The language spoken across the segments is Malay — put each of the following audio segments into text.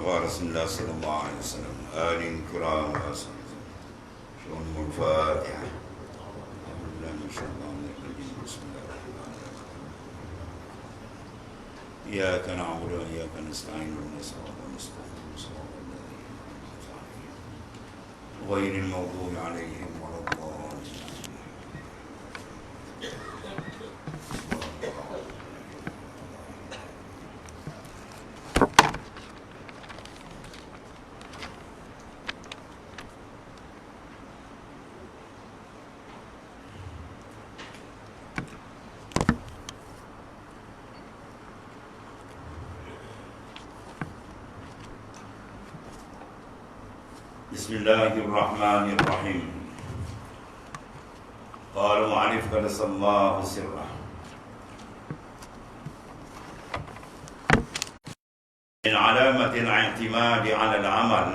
رسول الله صلى الله عليه وسلم آل كرام شؤون الفاتحة. أعوذ بالله من الشيطان الرجيم. بسم الله الرحمن الرحيم. إياك نعبد وإياك نستعين اهدنا الصراط المستقيم صراط الذين أنعمت عليهم غير المغضوب عليهم ولا الضالين. بسم الله الرحمن الرحيم. قال المؤلف قدس الله سره من علامة الاعتماد على العمل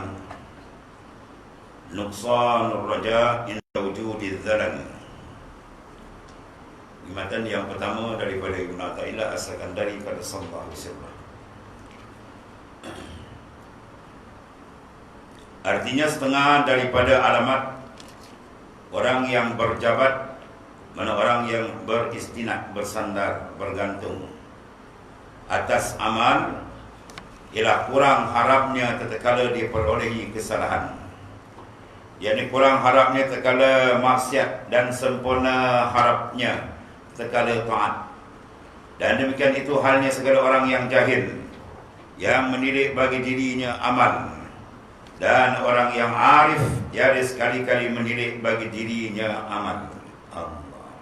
نقصان الرجاء عند وجود الذلل. Matan yang pertama daripada Ibn Athaillah As-Sakandari qaddas Allah sirrah. Artinya setengah daripada alamat orang yang berjabat, mana orang yang beristinad, bersandar, bergantung atas amal, ialah kurang harapnya tatkala dia perolehi kesalahan. Yakni kurang harapnya tatkala maksiat dan sempurna harapnya tatkala taat. Dan demikian itu halnya segala orang yang jahil, yang menilik bagi dirinya amal, dan orang yang arif tiada sekali-kali menilik bagi dirinya amal. Allah.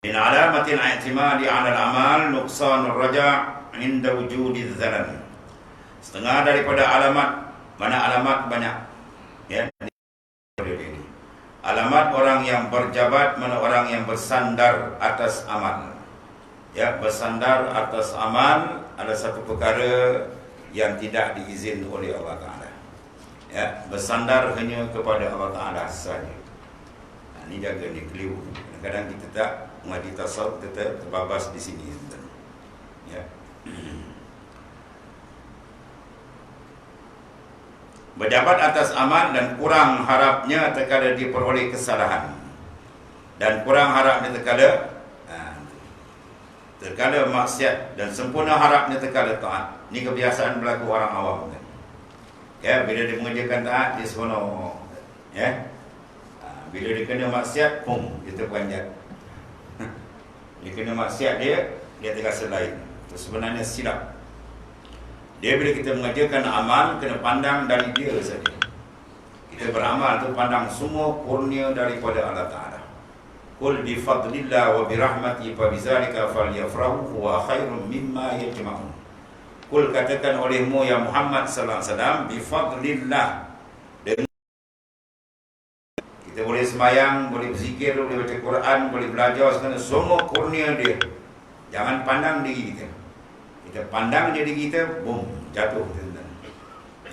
Min alamatil i'timadi 'ala al-amal nuqsanur raja' 'inda wujudil zalal. Setengah daripada alamat, mana alamat banyak ya. Alamat orang yang berjabat, mana orang yang bersandar atas amal. Ya, bersandar atas amal ada satu perkara yang tidak diizin oleh Allah Ta'ala. Ya, bersandar hanya kepada Allah Ta'ala saja. Ini jaga ni keliru. Kadang-kadang kita tak mengaji tasawuf, kita terbabas di sini. Ya. Berjabat atas amal dan kurang harapnya terkala diperoleh kesalahan, dan kurang harapnya terkala maksiat, dan sempurna harapnya terkala taat. Ini kebiasaan berlaku orang awam kan? Ya, bila dia mengerjakan taat, dia seronok. Ya, bila dia kena maksiat, dia terperanjat. Dia kena maksiat, dia terasa lain. Itu sebenarnya silap. Dia bila kita mengerjakan amal, kena pandang dari dia saja. Kita beramal tu pandang semua kurnia daripada Allah Ta'ala. Qul bi fadlillah wa bi rahmati fa bizalika falyafrahu huwa khairum mimma yajma'un. Qul, katakan olehmu ya Muhammad sallallahu alaihi wasallam, bi fadlillah. Kita boleh sembahyang, boleh berzikir, boleh baca Quran, boleh belajar, semua kurnia dia. Jangan pandang diri kita. Kita pandang diri kita, jatuh.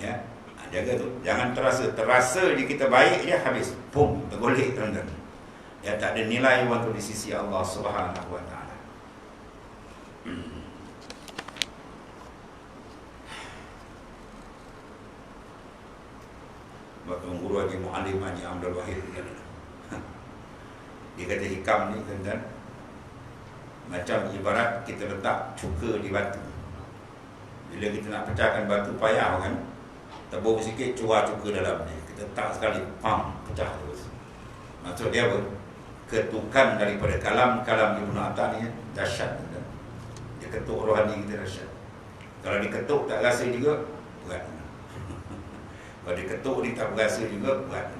Ya, jaga tu. Jangan terasa di kita baik je, habis tergolek tuan-tuan. Ya, tak ada nilai waktu di sisi Allah Subhanahu wa taala. Bahkan guru Haji Mu'alim Haji Abdul Wahid dia kata hikam ni tuan-tuan, macam ibarat kita letak cuka di batu. Bila kita nak pecahkan batu payah kan, tebung sikit cuar cuka dalam ni, kita letak sekali pecah terus. Maksud dia apa? Ketukan daripada kalam Ibn Athaillah ni dahsyat. Dia ketuk rohani kita dahsyat. Kalau diketuk tak rasa juga, berat. Kalau diketuk ni tak berasa juga, berat.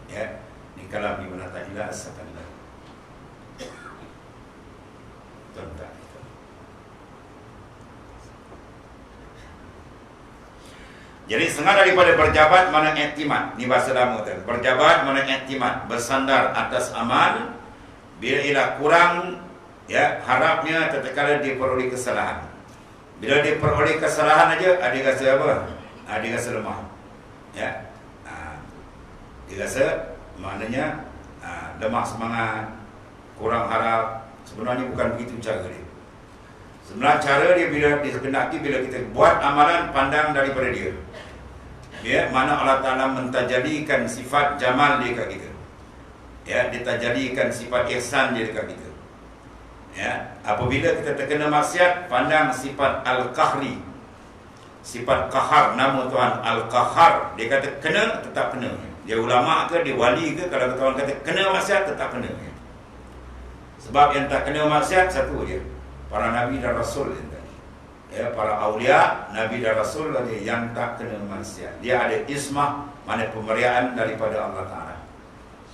Ya, ni kalam Ibn Athaillah As-Sakandari. Tuan-tuan. Jadi setengah daripada berjabat mana i'timad. Ni bahasa lama tu. Berjabat mana i'timad, bersandar atas amal, bila ialah kurang ya harapnya tatkala dia peroleh kesalahan. Bila dia peroleh kesalahan aja, ada rasa apa? Ada rasa lemah. Ya. Dia rasa maknanya lemah semangat, kurang harap. Sebenarnya bukan begitu cara dia. Sebenarnya cara dia bila dikehendaki bila kita buat amalan pandang daripada dia. Ya, mana Allah Ta'ala mentajadikan sifat jamal dia dekat kita. Ya, ditajadikan sifat ihsan dia dekat kita. Ya, apabila kita terkena maksiat, pandang sifat al-qahri. Sifat qahar, nama Tuhan al-qahar. Dia kata kena, tetap kena. Dia ulama ke, dia wali ke, kalau Tuhan kata kena maksiat, tetap kena. Sebab yang tak kena maksiat satu dia, para nabi dan rasul. Ya, para awliya, nabi dan rasul dia yang tak kena maksiat. Dia ada ismah, mana pemberian daripada Allah Ta'ala.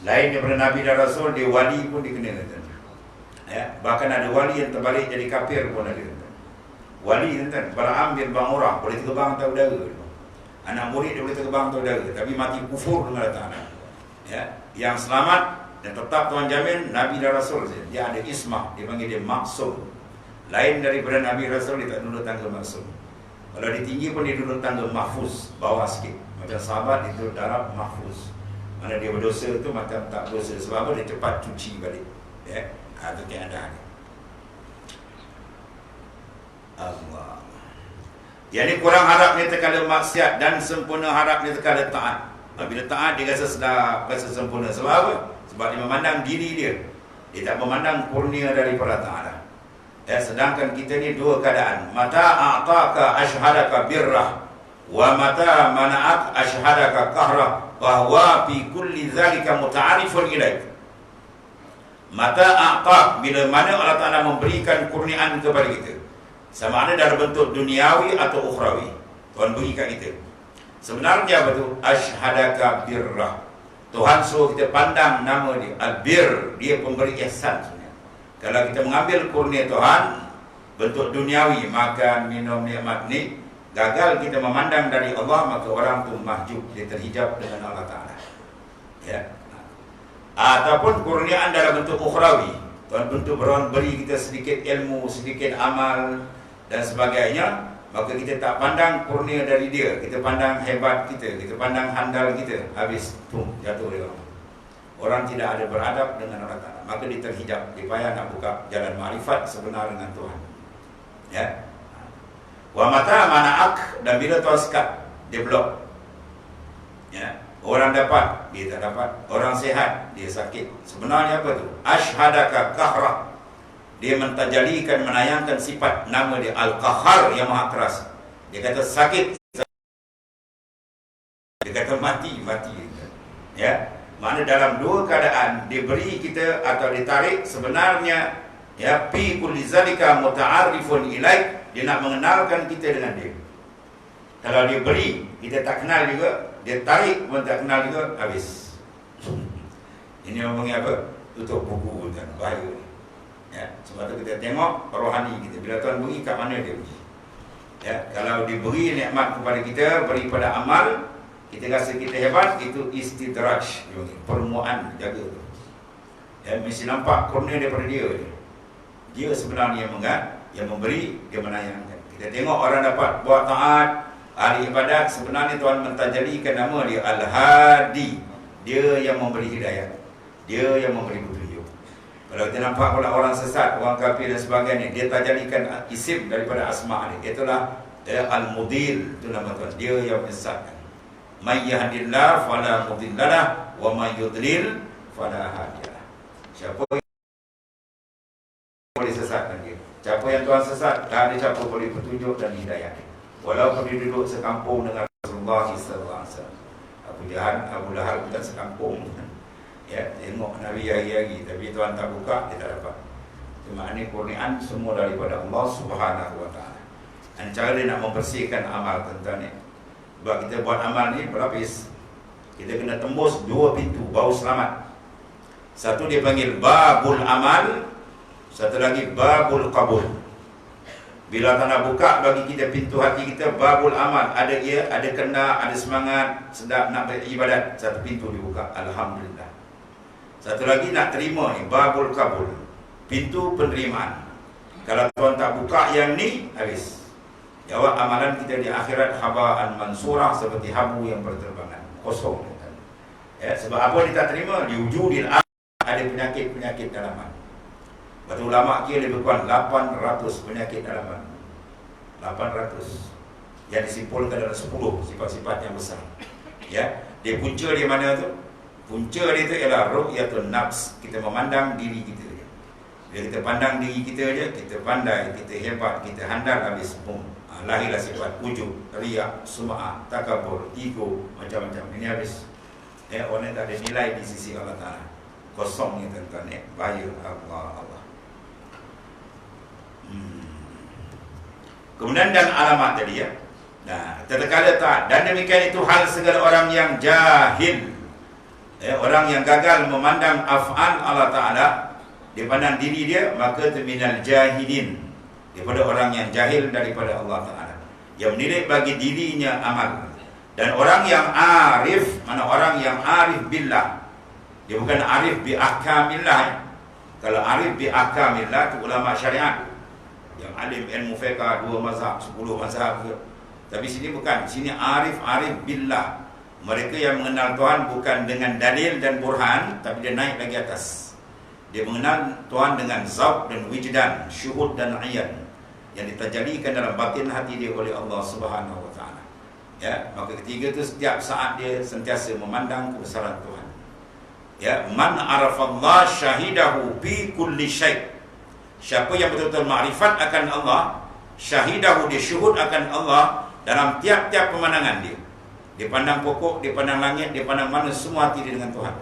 Lain daripada nabi dan rasul, dia wali pun dikena. Ya, bahkan ada wali yang terbalik jadi kafir pun ada. Wali tuan, Bal'am bin Ba'urah boleh terbang atas udara. Anak murid dia boleh terbang atas udara, tapi mati kufur dengan Allah Ta'ala. Ya, yang selamat dan tetap Tuhan jamin nabi dan rasul saja. Dia ada ismah, dia panggil dia maksum. Lain daripada nabi rasul, dia tak duduk tangga maksum. Kalau dia tinggi pun dia duduk tangga mahfuz, bawah sikit. Macam sahabat dia duduk darab mahfuz. Mana dia berdosa tu macam tak berdosa. Sebab apa? Dia cepat cuci balik. Ya, itu keadaan dia. Allah. Yang ni kurang harap ni terkala maksiat dan sempurna harap ni terkala taat. Bila taat dia rasa sedap, rasa sempurna. Sebab apa? Sebab dia memandang diri dia. Dia tak memandang kurnia daripada Ta'ala. Ya, sedangkan kita ni dua keadaan. Mata a'taka ashhadaka birrah wa mata mana'ak ashhadaka qahrah wa huwa fi kulli zalika muta'arifun ilaik. Mata a'tak, bila mana Allah Ta'ala memberikan kurniaan kepada kita, sama ada dalam bentuk duniawi atau ukhrawi, Tuhan beri kat kita. Sebenarnya apa tu? Ashhadaka birrah. Tuhan suruh kita pandang nama dia, al-bir, dia pemberi ihsan sebenarnya. Kalau kita mengambil kurnia Tuhan bentuk duniawi, makan, minum, nikmat ni, gagal kita memandang dari Allah, maka orang tu mahjub, dia terhijab dengan Allah Ta'ala. Ya. Ataupun kurniaan dalam bentuk ukhrawi, Tuhan bentuk beri kita sedikit ilmu, sedikit amal dan sebagainya, maka kita tak pandang kurnia dari dia, kita pandang hebat kita pandang handal kita, habis pum, jatuh dia. Orang tidak ada beradab dengan Allah Ta'ala, maka dia terhijab, dia payah nak buka jalan ma'rifat sebenar dengan Tuhan. Ya. Wa mata mana'ak, dan bila Tuhan sekat, dia blok. Ya. Orang dapat, dia tak dapat. Orang sihat, dia sakit. Sebenarnya apa tu? Ashhadaka qahrah. Dia mentajalikan, menayangkan sifat nama dia Al-Qahar yang maha keras. Dia kata sakit, dia kata mati. Ya, mana dalam dua keadaan dia beri kita atau ditarik, sebenarnya ya fi kulli zalika muta'arifun ilaik, dia nak mengenalkan kita dengan dia. Kalau dia beri, kita tak kenal juga, dia tarik pun tak kenal juga, habis. Ini ngomongnya apa? Tutup buku kan, bahaya. Ya, sebab tu kita tengok rohani kita, bila Tuhan beri kat mana dia beri. Ya, kalau diberi nikmat kepada kita, beri pada amal, kita rasa kita hebat, itu istidraj, permuaan, jaga tu. Ya, mesti nampak kurnia daripada dia. Dia sebenarnya yang memberi, dia menayangkan. Kita tengok orang dapat buat taat, ahli ibadat, sebenarnya Tuhan mentajalikan nama dia Al-Hadi. Dia yang memberi hidayah, dia yang memberi petunjuk. Kalau kita nampak pula orang sesat, orang kafir dan sebagainya, dia tajalikan isim daripada asma' dia. Itulah Al-Mudil, itu nama Tuhan, dia yang menyesatkan. May yahdillah fala mudhillalah wa may yudlil fala hadiyalah. Siapa yang boleh sesatkan dia? Siapa yang Tuhan sesat, tak ada siapa boleh petunjuk dan hidayah dia. Walaupun dia duduk sekampung dengan Rasulullah SAW. Abu Lahab bukan sekampung. Ya, tengok Nabi hari-hari, tapi Tuhan tak buka, dia tak dapat. Cuma ini kurniaan semua daripada Allah Subhanahu Wa Taala. Dan cara dia nak membersihkan amal tuan-tuan ni. Sebab kita buat amal ni berlapis. Kita kena tembus dua pintu bau selamat. Satu dia panggil babul amal, satu lagi babul qabul. Bila Tuhan buka bagi kita pintu hati kita, babul amal, ada ia, ada kena, ada semangat, sedap nak beribadat, satu pintu dibuka, alhamdulillah. Satu lagi nak terima ni, babul kabul, pintu penerimaan. Kalau Tuhan tak buka yang ni, habis. Jawab amalan kita di akhirat haba'an mansurah, seperti habu yang berterbangan, kosong. Ya, sebab apa dia tak terima? Di wujudil ada penyakit-penyakit dalaman. Batu ulama kira lebih kurang 800 penyakit dalaman. 800 yang disimpulkan dalam 10 sifat-sifat yang besar. Ya, dia punca di mana tu? Punca dia tu ialah ru'yatun nafs. Kita memandang diri kita je. Bila kita pandang diri kita je, kita pandai, kita hebat, kita handal habis pun. Lahirlah sifat ujub, riak, sum'ah, takabur, ego, macam-macam. Ini habis. Ya, orang tak ada nilai di sisi Allah Ta'ala. Kosong ni tuan-tuan. Bahaya. Allah. Kemudian dan alamat tadi ya. Nah, tatkala tak, dan demikian itu hal segala orang yang jahil, orang yang gagal memandang af'al Allah Ta'ala, dia pandang diri dia, maka terminal jahilin, daripada orang yang jahil daripada Allah Ta'ala, yang menilai bagi dirinya amal. Dan orang yang arif, mana orang yang arif billah, dia bukan arif bi ahkamillah. Kalau arif bi ahkamillah itu ulama syariat, yang alim ilmu fiqh 2 mazhab, 10 mazhab ke. Tapi sini bukan, sini arif billah. Mereka yang mengenal Tuhan bukan dengan dalil dan burhan, tapi dia naik lagi atas. Dia mengenal Tuhan dengan zauq dan wijdan, syuhud dan ayan, yang ditajalikan dalam batin hati dia oleh Allah Subhanahu wa taala. Ya, maka ketiga itu setiap saat dia sentiasa memandang kebesaran Tuhan. Ya, man arafallah syahidahu bi kulli syai'. Siapa yang betul-betul makrifat akan Allah, syahidahu, dia syuhud akan Allah dalam tiap-tiap pemandangan dia. Dia pandang pokok, dia pandang langit, dia pandang mana, semua hati dia dengan Tuhan.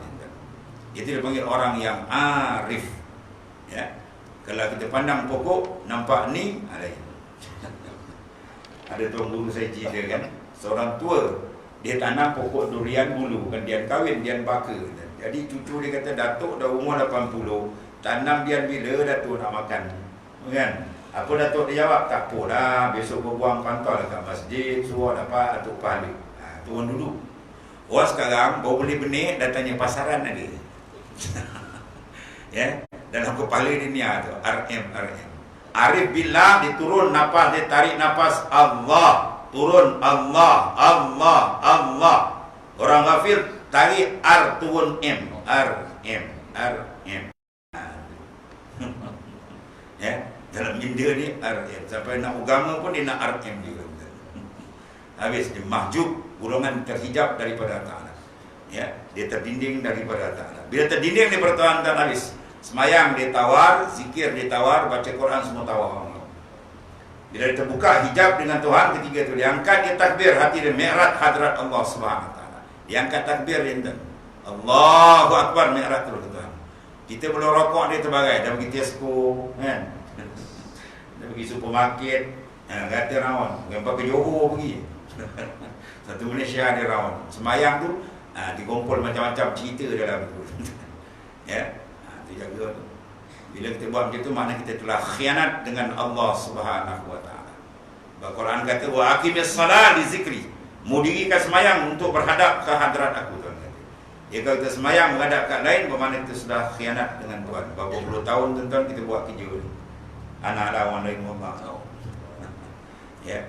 Itu dipanggil orang yang arif. Ya. Kalau kita pandang pokok, nampak ni, ada tuan guru saya cerita kan, seorang tua, dia tanam pokok durian bulu, bukan dian kahwin, dian baka. Jadi cucu dia kata, Datuk dah umur 80, tanam dian bila Datuk nak makan? Kan? Apa Datuk dia jawab? Tak apalah, besok berbuang pantau dekat masjid, suruh dapat Datuk pahala. Turun dulu. Orang sekarang baru beli benih, datangnya pasaran ada. Ya, dalam kepala dia tu RM. Arif billah, dia turun nafas, dia tarik nafas Allah, turun Allah. Orang ghafil tarik R, turun M. RM. Ya, dalam minda ni RM. Sampai nak agama pun dia nak RM juga. Habis dia mahjub, golongan terhijab daripada Ta'ala. Ya, dia terdinding daripada Ta'ala. Bila terdinding daripada Ta'ala, habis semayang dia tawar, zikir dia tawar, baca Quran semua tawar. Bila dia terbuka hijab dengan Tuhan, ketiga itu dia angkat, dia takbir, hati dia mi'raj hadrat Allah Subhanahu wa taala. Dia angkat takbir dia, Allahu Akbar, mi'raj tu Tuhan. Kita belum rokok dia terbagai, dah pergi Tesco kan. Dah pergi supermarket, kata rawon, gambar ke Johor pergi. Satu Malaysia dia rawon. Semayang tu dikumpul macam-macam cerita dalam tu. Ya, tu jaga tu. Bila kita buat macam tu, makna kita telah khianat dengan Allah Subhanahu wa taala. Al-Quran kata wa aqimis salat li zikri. Mudirikan semayang untuk berhadap ke hadrat aku, tuan. Ya, kalau kita semayang menghadap kat lain, bermakna kita sudah khianat dengan Tuhan. Berapa puluh tahun tuan-tuan kita buat kerja ni. Anak lawan lain Allah. Ya.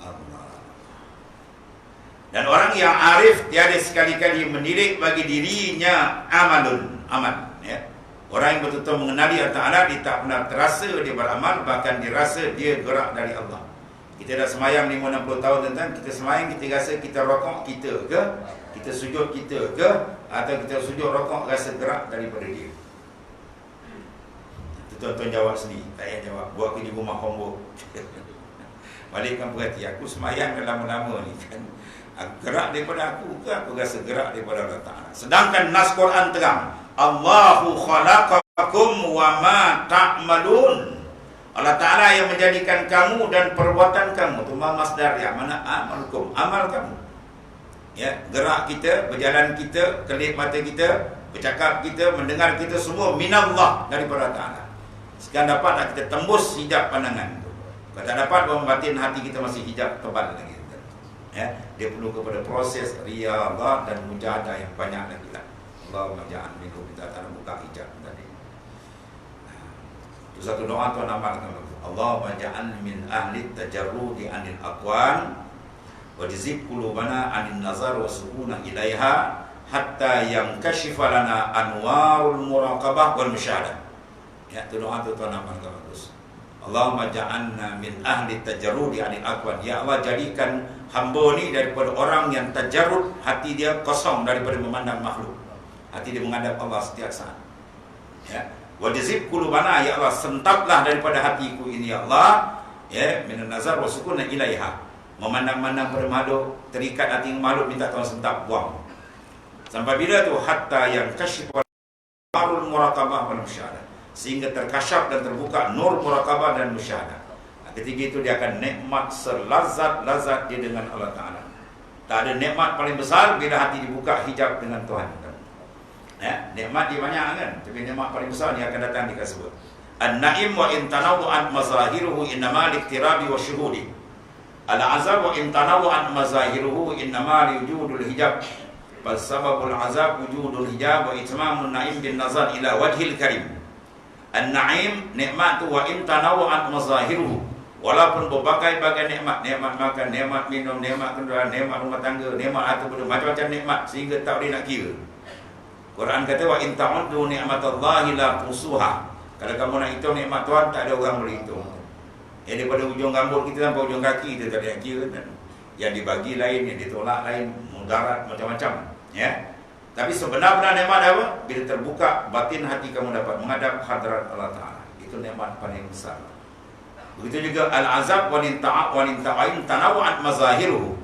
Allah. Dan orang yang arif tiada sekali-kali mendidik bagi dirinya amal, ya. Orang yang betul-betul mengenali Allah Ta'ala, dia tak pernah terasa dia beramal, bahkan dirasa dia gerak dari Allah. Kita dah semayang 50-60 tahun tuan-tuan, kita semayang, kita rasa kita rokok kita ke, kita sujud kita ke, atau kita sujud rokok rasa gerak daripada dia. Tuan-tuan jawab sendiri, tak payah jawab, buat kerja rumah homework. Balikkan perhati, aku semayang dah lama-lama ni kan, gerak daripada aku ke, aku rasa gerak daripada Allah Ta'ala. Sedangkan nas Quran terang, Allahu khalaqakum wa ma ta'malun. Allah Ta'ala yang menjadikan kamu dan perbuatan kamu. Itu masdar ya, mana amalukum, amal kamu. Ya, gerak kita, berjalan kita, kelip mata kita, bercakap kita, mendengar kita, semua minallah, daripada Allah Ta'ala. Sekarang dapat kita tembus hijab pandangan tu. Kalau tak dapat, batin hati kita masih hijab tebal lagi. Ya, dia perlu kepada proses riyadhah dan mujahadah yang banyak lagi lah. Allahumma ja'al minkum, kita akan buka hijab tadi. Itu satu doa tuan amalkan. Allahumma ja'al min ahli tajarrudi anil aqwan wa jizib qulubana anil nazar wa sukuna ilaiha hatta yankashifa lana anwarul muraqabah wal musyahadah. Ya, tu doa tu tuan amal bagus. Allahumma ja'alna min ahli tajarrudi anil aqwan. Ya Allah, jadikan hamba ni daripada orang yang tajarrud, hati dia kosong daripada memandang makhluk. Hati dia menghadap Allah setiap saat. Ya. Wa jazib qulubana, ya Allah, sentaplah daripada hatiku ini ya Allah, ya, minan nazar wa sukuna ilaiha. Memandang-mandang pada makhluk, terikat hati makhluk, minta Tuhan sentap, buang. Sampai bila tu? Hatta yang kasyifa anwarul muraqabah wal musyahadah, sehingga terkasyaf dan terbuka nur muraqabah dan musyahadah. Ketika itu dia akan nikmat selazat-lazat dia dengan Allah Ta'ala. Tak ada nikmat paling besar bila hati dibuka hijab dengan Tuhan. Ya, nikmat dia banyak kan, tapi nikmat paling besar dia akan datang dikasebut. An-na'im wa in tanawwa'at mazahiruhu innama liqtirabi wa syuhudi. Al-azab wa in tanawwa'at mazahiruhu innama liwujudul hijab. Bal sababul azab wujudul hijab wa itmamun na'im bin nazar ila wajhil karim. An-na'im, nikmat tu, wa in tanawwa'at mazahiruhu, walaupun berbagai-bagai nikmat, nikmat makan, nikmat minum, nikmat kenderaan, nikmat rumah tangga, nikmat harta benda, macam-macam nikmat sehingga tak boleh nak kira. Quran kata wa in ta'uddu ni'matallahi la tusuha. Kalau kamu nak hitung nikmat Tuhan, tak ada orang boleh hitung. Yang daripada ujung rambut kita sampai ujung kaki kita tak ada yang kira kan. Yang dibagi lain, yang ditolak lain, mudarat macam-macam, ya. Tapi sebenar-benar nikmat apa? Bila terbuka batin hati kamu dapat menghadap hadrat Allah Ta'ala. Itu nikmat paling besar. Begitu juga al-azab wa in tanawwa'at mazahiruhu.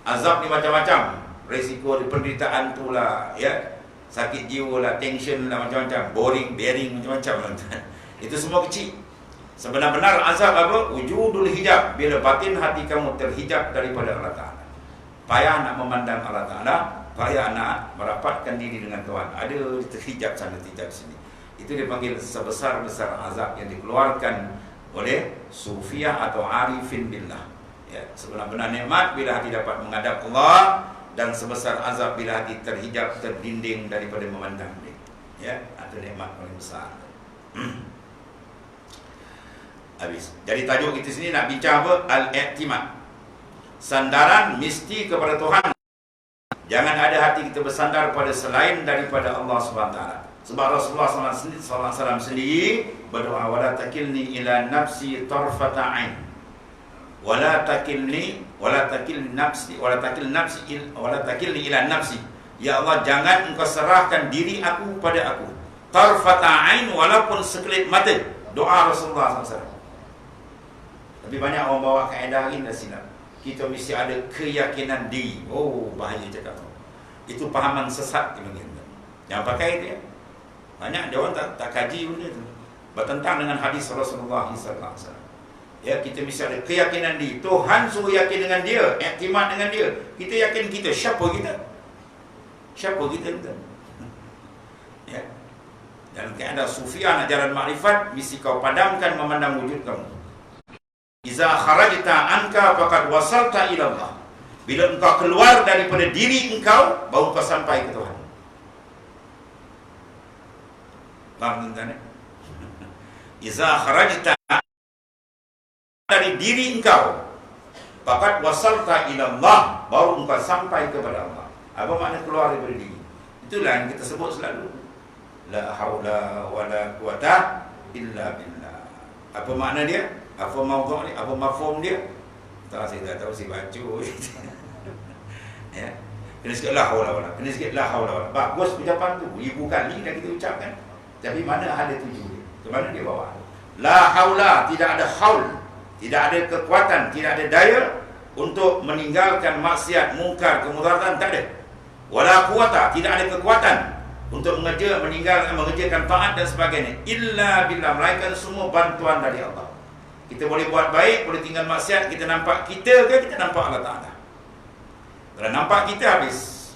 Azab ni macam-macam. Risiko penderitaan tu lah, ya. Sakit jiwa lah, tension lah, macam-macam. Bearing macam-macam. Itu semua kecil. Sebenar-benar azab apa? Wujudul hijab. Bila batin hati kamu terhijab daripada Allah Ta'ala. Payah nak memandang Allah Ta'ala, payah nak merapatkan diri dengan Tuhan. Ada terhijab sana, terhijab sini. Itu dipanggil sebesar-besar azab yang dikeluarkan oleh sufiah atau arifin billah. Ya, sebenar-benar nikmat bila hati dapat menghadap Allah, dan sebesar azab bila hati terhijab, terdinding daripada memandang dia. Ya, itu nikmat paling besar. Habis. Jadi tajuk kita sini nak bincang apa? Al-i'timad. Sandaran mesti kepada Tuhan. Jangan ada hati kita bersandar pada selain daripada Allah SWT. Sebab Rasulullah SAW sendiri berdoa, wala takilni ila nafsi tarfata ain, wala takilni ila nafsi. Ya Allah, jangan engkau serahkan diri aku pada aku. Tarfata ain, walaupun sekelip mata. Doa Rasulullah SAW. Tapi banyak orang bawa kaedah ini dah silap. Kita mesti ada keyakinan diri. Oh, bahaya cakap tu. Itu pahaman sesat yang pakai dia. Banyak dia orang tak kaji benda tu. Bertentang dengan hadis Rasulullah SAW. Ya, kita mesti ada keyakinan diri. Tuhan suruh yakin dengan dia, iktimad dengan dia. Kita yakin kita. Siapa kita? Siapa kita? Ya. Dan keadaan sufiah nak jalan makrifat, mesti kau padamkan memandang wujud kamu. Iza kharajta anka faqad wasalta ila Allah. Bila engkau keluar daripada diri engkau, baru kau sampai ke Tuhan. Faham tuan-tuan? Iza kharajta dari diri engkau, faqad wasalta ila Allah, baru engkau sampai kepada Allah. Apa makna keluar daripada diri? Itulah yang kita sebut selalu. La haula wala quwata illa billah. Apa makna dia? Apa mawdu' ni? Apa mafhum dia? Tak, saya tak tahu, saya baca. Ya. Kena sikit la haula wala. Kena sikit la haula wala. Bagus ucapan tu. Ribu kali dah kita ucapkan. Tapi mana ada tuju dia? Ke mana dia bawa? La haula, tidak ada haul. Tidak ada kekuatan, tidak ada daya untuk meninggalkan maksiat, mungkar, kemudaratan, tak ada. Wala quwata, tidak ada kekuatan untuk mengerjakan taat dan sebagainya. Illa billah, melainkan semua bantuan dari Allah. Kita boleh buat baik, boleh tinggal maksiat, kita nampak kita ke kita nampak Allah Ta'ala? Kalau nampak kita, habis.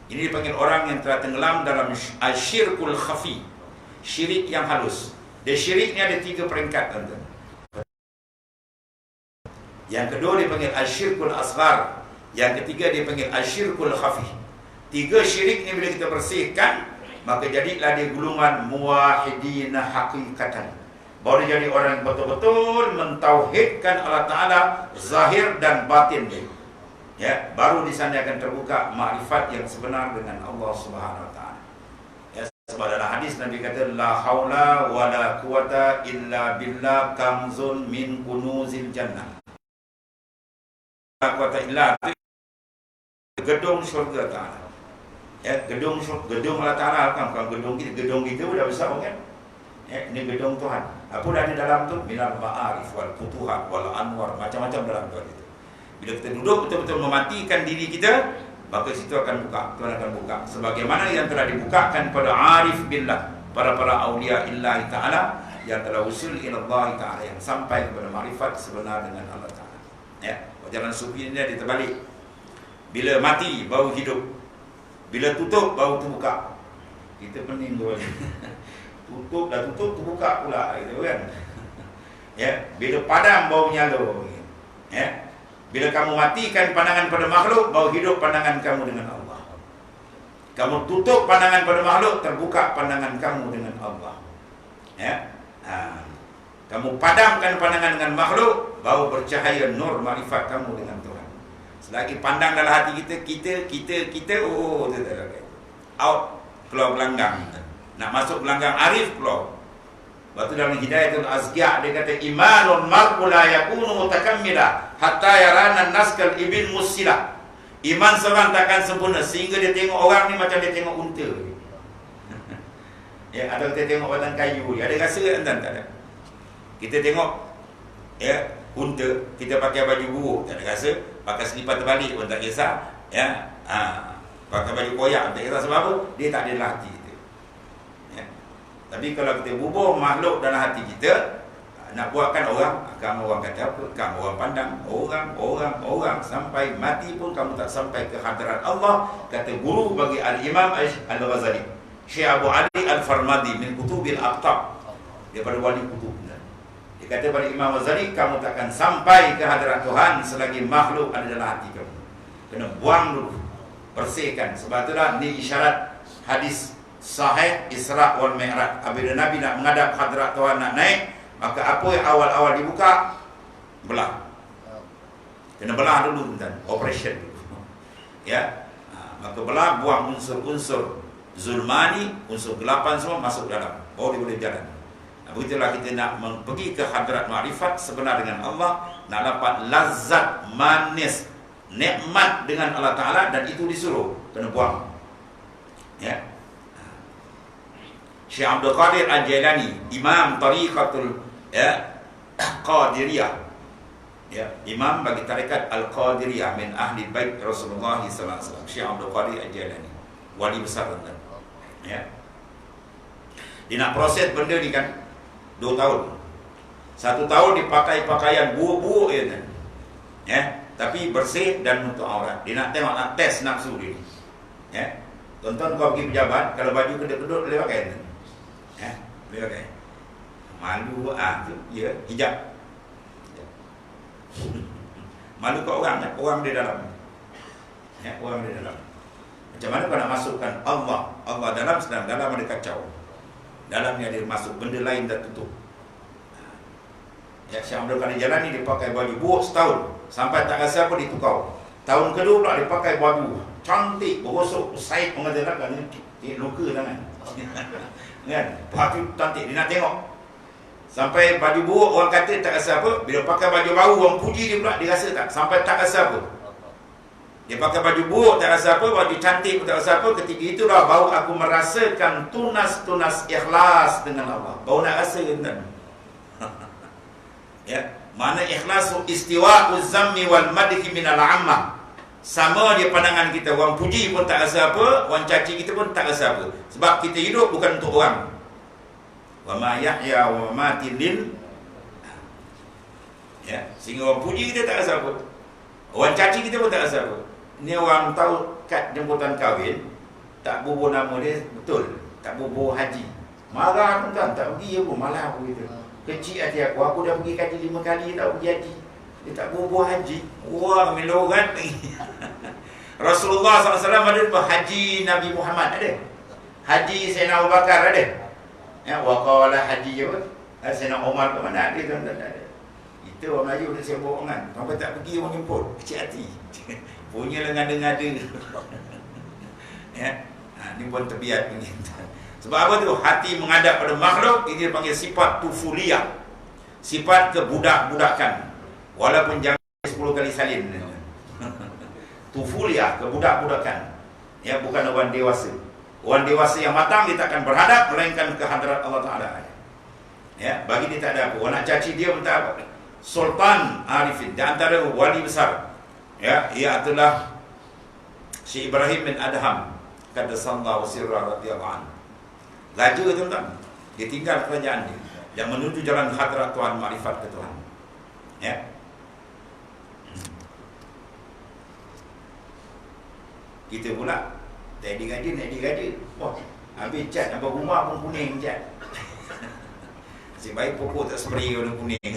Ini dipanggil orang yang telah tenggelam dalam asyirkul khafi, syirik yang halus. Dan syirik ni ada 3 peringkat, tuan-tuan. Yang kedua dipanggil asyirkul asghar, yang ketiga dipanggil asyirkul khafi. 3 syirik ni bila kita bersihkan, maka jadilah dia gulungan muwahidina haqiqatan. Baru dia jadi orang yang betul-betul mentauhidkan Allah Ta'ala zahir dan batin dia. Ya, baru di sana akan terbuka makrifat yang sebenar dengan Allah Subhanahu wa taala. Ya, sebab dalam hadis Nabi kata la haula wala quwata illa billah kamzun min kunuzil jannah. La quwata illa gedung syurga taala. Ya, gedung Allah taala kan gedung kita sudah besar kan? Ya, ini gedung Tuhan. Apa dah di dalam tu? Minal ma'arif wal futuhat wal anwar, macam-macam dalam tu itu. Bila kita duduk betul-betul mematikan diri kita, maka situ akan buka, Tuhan akan buka. Sebagaimana yang telah dibukakan pada arif billah, para awliya illahi ta'ala, yang telah usul ila Allah ta'ala, yang sampai kepada makrifat sebenar dengan Allah ta'ala. Ya, jalan sufi ini dia terbalik. Bila mati, baru hidup. Bila tutup, baru terbuka. Kita pening tu. Tutup, terbuka pula, gitu kan. Ya, bila padam, baru nyala. Ya. Bila kamu matikan pandangan pada makhluk, baru hidup pandangan kamu dengan Allah. Kamu tutup pandangan pada makhluk, terbuka pandangan kamu dengan Allah. Ya, kamu padamkan pandangan dengan makhluk, baru bercahaya nur makrifat kamu dengan Tuhan. Selagi pandang dalam hati kita, oh, out, keluar gelanggang. Nak masuk gelanggang arif, keluar. Waktu dalam Hidayatul Azkiya dia kata imanun mar'u la yakunu mutakammila hatta yarana naskal ibil musila. Iman seorang takkan sempurna sehingga dia tengok orang ni macam dia tengok unta. Ya, ada kita tengok batang kayu ni, ada rasa ke tak ada? Kita tengok ya unta, kita pakai baju buruk tak ada rasa, pakai selipar terbalik pun tak kisah, ya. Pakai baju koyak tak kisah sebab apa? Dia tak ada hati. Tapi kalau kita bubuh makhluk dalam hati kita, nak buatkan orang, kamu orang kata apa? Kamu orang pandang, orang sampai mati pun kamu tak sampai ke hadirat Allah. Kata guru bagi Al-Imam Al-Ghazali, Syekh Abu Ali Al-Farmadi min Kutubil Aqtab, daripada wali kutub. Dia kata pada Imam Ghazali, kamu takkan sampai ke hadirat Tuhan selagi makhluk ada dalam hati kamu. Kena buang dulu, bersihkan. Sebab itulah ni isyarat hadis Sahih Isra wal Mi'raj. Apabila Nabi nak menghadap hadirat Tuhan, nak naik, maka apa yang awal-awal dibuka? Belah. Kena belah dulu tuan, operation dulu. Ya. Maka belah, buang unsur-unsur zulmani, unsur gelapan semua masuk dalam. Oh, dia boleh jalan. Begitulah kita nak pergi ke hadirat makrifat sebenar dengan Allah, nak dapat lazat manis nikmat dengan Allah Ta'ala, dan itu disuruh kena buang. Ya. Syekh Abdul Qadir Al-Jailani, Imam Tariqatul Qadiriyah, ya, imam bagi tarekat Al-Qadiriyah min ahli bait Rasulullah sallallahu alaihi wasallam. Syekh Abdul Qadir Al-Jailani, wali besar tuan. Ya. Dia nak proses benda ni kan 2 tahun. 1 tahun dipakai pakaian buruk-buruk ya tuan. Ya, tapi bersih dan untuk aurat. Dia nak tengok, nak test nafsu dia. Ya. Tonton kau pergi pejabat, kalau baju kedut-kedut boleh pakai tuan. Ya, boleh pakai. Malu tu, ya, hijab. Malu kat orang kan? Orang di dalam. Ya, orang di dalam. Macam mana kau nak masukkan Allah dalam, sedang dalam ada kacau. Dalamnya dia masuk, benda lain dah tutup. Ya, Syekh Abdul Qadir Jailani dia pakai baju buruk setahun, sampai tak rasa apa ditukar. Tahun kedua pula dia pakai baju cantik, berosok, Said mengatakan kan ni luka tangan. Kan? Baju cantik, dia nak tengok. Sampai baju buruk orang kata tak rasa apa, bila pakai baju baru orang puji dia pula, dia rasa tak, sampai tak rasa apa. Dia pakai baju buruk tak rasa apa, baju cantik pun tak rasa apa. Ketika itulah baru aku merasakan tunas-tunas ikhlas dengan Allah. Baru nak rasa kan. Ya, mana ikhlas istiwa'uz zammi wal madhi minal ammah. Sama dia pandangan kita, orang puji pun tak rasa apa, orang caci kita pun tak rasa apa. Sebab kita hidup bukan untuk orang. Wa ma yahya wa mati lil, ya, sehingga orang puji kita tak rasa apa, orang caci kita pun tak rasa apa. Ni orang tahu kad jemputan kahwin, tak bubuh nama dia betul, tak bubuh haji, marah pun tak pergi pun, malah aku gitu. Kecil hati aku dah pergi kaji 5 kali tak pergi haji, dia tak bubuh haji. Wah, melorat lagi. Rasulullah SAW ada haji Nabi Muhammad ada, haji Sayyidina Abu Bakar ada. Ya, waqala haji apa? Sayyidina Umar ke mana ada tuan-tuan ada. Kita orang Melayu nak siap bohongan. Sampai tak pergi orang jemput. Kecil hati. Punya lah ngada-ngada. Ya. Ni pun terbiat ni. Sebab apa tu? Hati menghadap pada makhluk, ini dipanggil sifat tufuliyah. Sifat kebudak-budakan. Walaupun jangan 10 kali salin. Tufuliyah, kebudak-budakan. Ya, bukan orang dewasa. Orang dewasa yang matang, dia tak akan berhadap melainkan ke hadrat Allah Ta'ala. Ya, bagi dia tak ada apa. Orang nak caci dia pun tak apa. Sultan Arifin, di antara wali besar, ya, ia adalah Syekh Ibrahim bin Adham qaddasallahu sirrah radhiyallahu anhu. Raja tuan-tuan, dia tinggal kerajaan dia dan menuju jalan hadrat Tuhan, makrifat ke Tuhan. Ya. Kita pula naik digada. Wah, habis cat nampak rumah pun kuning cat. Nasib baik pokok tak spray warna kuning.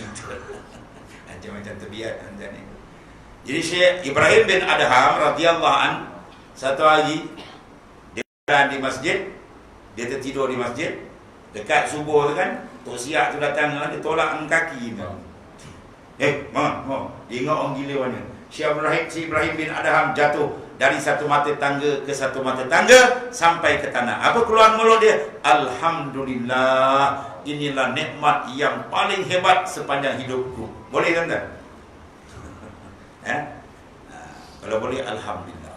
Macam-macam terbiat macam ni. Jadi Syekh Ibrahim bin Adham radhiyallahu an, satu hari dia berada di masjid, dia tertidur di masjid, dekat subuh tu kan, Tok Siak tu datang, dia tolak kaki ni. Dia ingat orang gila mana. Syekh Ibrahim bin Adham jatuh dari satu mata tangga ke satu mata tangga sampai ke tanah. Apa keluar mulut dia? Alhamdulillah, inilah nikmat yang paling hebat sepanjang hidupku. Boleh kan tak? Kalau boleh, alhamdulillah.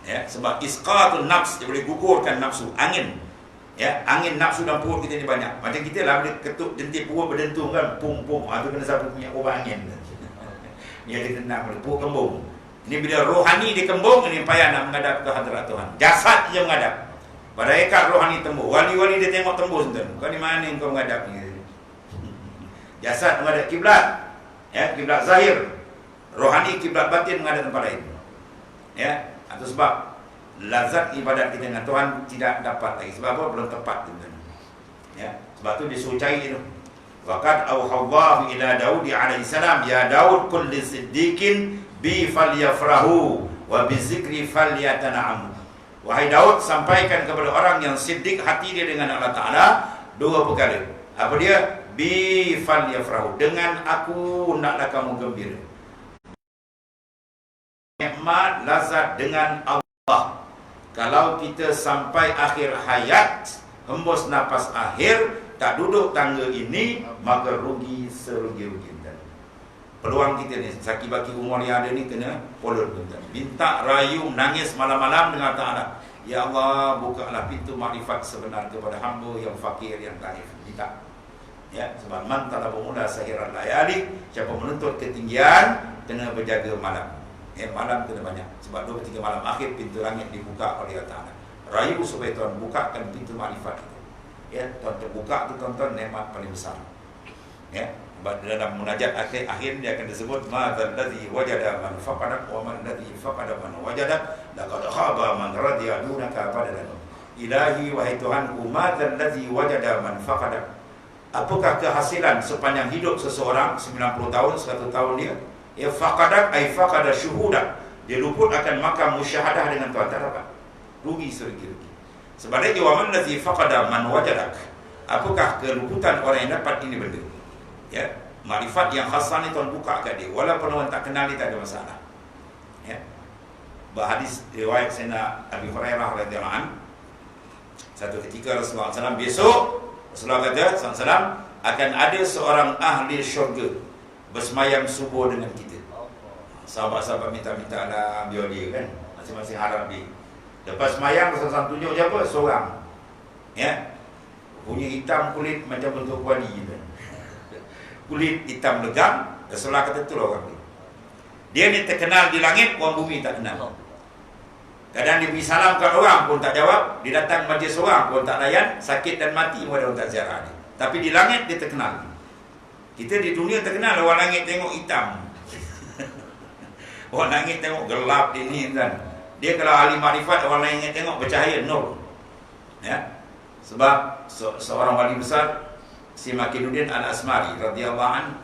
Ya, sebab isqatun nafs, dia boleh gugurkan nafsu, angin. Ya, angin nafsu dalam perut kita ni banyak. Macam kita lah, boleh ketuk jentik perut berdentung kan, pung-pung. Itu kena siapa punya obat angin. Ni ada tenang, perut kembung. Ini bila rohani dikembung, ini payah nak menghadap ke hadrat Tuhan. Jasad dia menghadap. Pada ekat rohani tembus. Wali-wali dia tengok tembus tuan. Kau ni mana kau menghadap ni? Jasad menghadap kiblat. Ya, kiblat zahir. Rohani kiblat batin menghadap tempat lain. Ya, atau sebab lazat ibadat kita dengan Tuhan tidak dapat lagi. Sebab apa? Belum tepat tuan. Ya, sebab tu disuruh cari tu. Waqad auhallahu ila Daud alaihi salam, ya Daud kulli siddiqin bi falyafrahu wa bi zikri falyatana'am. Wahai Daud, sampaikan kepada orang yang siddiq hati dia dengan Allah Ta'ala dua perkara. Apa dia? Bi falyafrahu, dengan aku naklah kamu gembira. Nikmat lazat dengan Allah. Kalau kita sampai akhir hayat, hembus nafas akhir, tak duduk tangga ini, maka rugi serugi-rugi. Peluang kita ni, saki baki umur yang ada ni kena follow. Minta rayu, nangis malam-malam dengan Ta'ala. Ya Allah, bukalah pintu makrifat sebenar kepada hamba yang fakir, yang taif. Minta. Ya, sebab man talaba mula sahiran layali, siapa menuntut ketinggian, kena berjaga malam. Ya, malam kena banyak. Sebab 2-3 malam akhir pintu langit dibuka oleh Allah Ta'ala. Rayu supaya Tuhan bukakan pintu makrifat itu. Ya, Tuhan terbuka tu tuan-tuan, nikmat paling besar. Ya, dalam munajat akhir dia akan disebut madzal ladzi wajada man faqada wa man ladzi faqada man wajada laqad khaba man radiya dunaka badalan. Ilahi, wahai Tuhanku, madzal ladzi wajada man faqada. Apakah kehasilan sepanjang hidup seseorang 90 tahun 100 tahun dia? Ya, faqadat ay faqada syuhuda. Dia luput akan makam musyahadah dengan Tuhan, tak dapat. Rugi serugi-rugi. Sebaliknya wa man ladzi faqada man wajadak. Apakah keluputan orang yang dapat ini benda? Ya, makrifat yang khasah ni Tuhan buka kat dia. Walaupun orang tak kenal dia, tak ada masalah. Ya. Berhadis riwayat Sayyidina Abi Hurairah radhiyallahu anhu, satu ketika Rasulullah SAW besok, Rasulullah kata SAW, akan ada seorang ahli syurga bersemayam subuh dengan kita. Sahabat-sahabat minta-minta lah biar dia kan, masing-masing harap dia. Lepas semayam, Rasulullah SAW tunjuk siapa? Seorang. Ya, punya hitam kulit macam bentuk wali kan. Kulit hitam legam. Rasulullah kata itulah orang dia ni terkenal di langit, orang bumi tak kenal. Kadang dia pergi salam kat orang pun tak jawab. Dia datang majlis orang pun tak layan. Sakit dan mati pun ada orang tak ziarah dia. Tapi di langit dia terkenal. Kita di dunia terkenal, orang langit tengok hitam. Orang langit tengok gelap ini kan. Dia kalau ahli makrifat, orang langit tengok bercahaya nur. Ya. Sebab seorang wali besar, si Makinuddin Al-Asmari radhiyallahu an,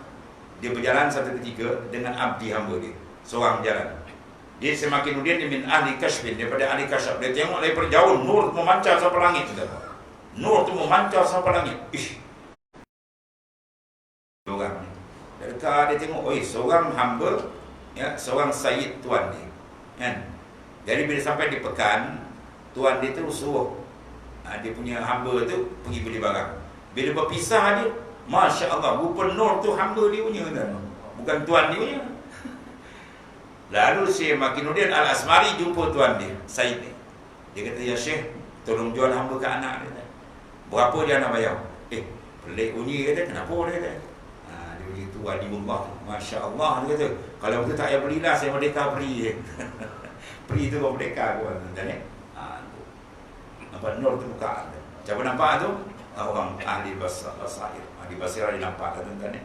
dia berjalan satu ketika dengan abdi hamba dia, seorang jalan. Dia si Makinuddin min ahli kasyfin, daripada ahli kasyaf. Dia tengok daripada jauh nur memancar sampai langit. Nur tu memancar sampai langit. Ish. Orang ni dekat besar dia tengok, oi, seorang hamba, ya, seorang sayyid tuan dia. Kan? Jadi bila sampai di pekan, tuan dia tu suruh dia punya hamba tu pergi beli barang. Bila berpisah dia, Masya Allah, gubernur tu hamba dia punya kan? Bukan tuan dia punya. Lalu Syekh Makinuddin Al-Asmari jumpa tuan dia, Said ni. Dia kata, ya Syekh, tolong jual hamba ke anak dia. Berapa dia nak bayar? Pelik bunyi kata, kenapa dia kata? Dia begitu walimullah. Masya Allah, dia kata, kalau betul tak payah belilah, saya merdeka beri. Beri tu merdeka pun. Nampak nur tu buka. Siapa nampak tu? Orang ahli basair. Ahli basair dia nampak tuan-tuan.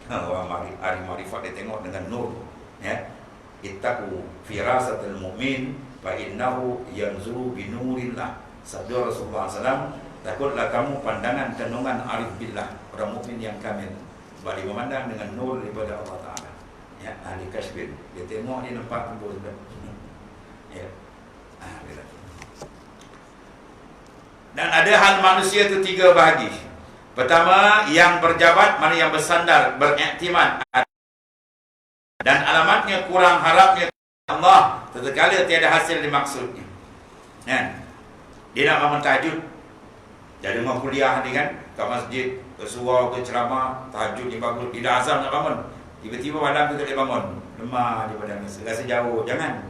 Orang ahli marifat dia tengok dengan nur. Ya. Ittaqu firasatul mu'min fa innahu yanzuru bi nurillah. Sabda Rasulullah SAW, takutlah kamu pandangan tenungan arif billah, orang mukmin yang kamil, sebab dia memandang dengan nur daripada Allah Ta'ala. Ya, ahli kasbin. Dia tengok, dia nampak tembus. Ya. Dan ada hal manusia itu 3 bahagi. Pertama, yang berjabat, mana yang bersandar, beriktimat, dan alamatnya kurang harapnya Allah, tatkala tiada hasil dimaksudnya. Kan? Dia nak bangun tahajud, jadi mau kuliah ni kan, kat masjid, ke surau, ke ceramah, tahajud dia bangun, tidak azam nak bangun. Tiba-tiba malam tu tak dia bangun, lemah dia badan, rasa jauh. Jangan.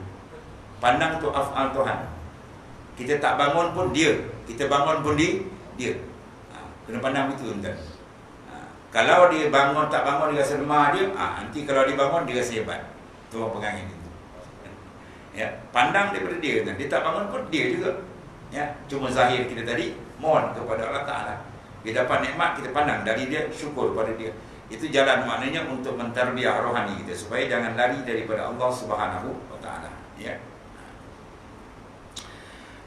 Pandang tu af'al Tuhan. Kita tak bangun pun dia, kita bangun pun dia. Kena pandang itu tuan. Kalau dia bangun tak bangun dia rasa lemah dia, nanti kalau dia bangun dia rasa hebat. Tu orang pegang ini. Ya, pandang daripada dia kan. Dia tak bangun pun dia juga. Ya, cuma zahir kita tadi mohon kepada Allah Taala. Bila dapat nikmat kita pandang dari dia, syukur pada dia. Itu jalan maknanya untuk mentarbiyah rohani kita supaya jangan lari daripada Allah Subhanahu wa taala, ya.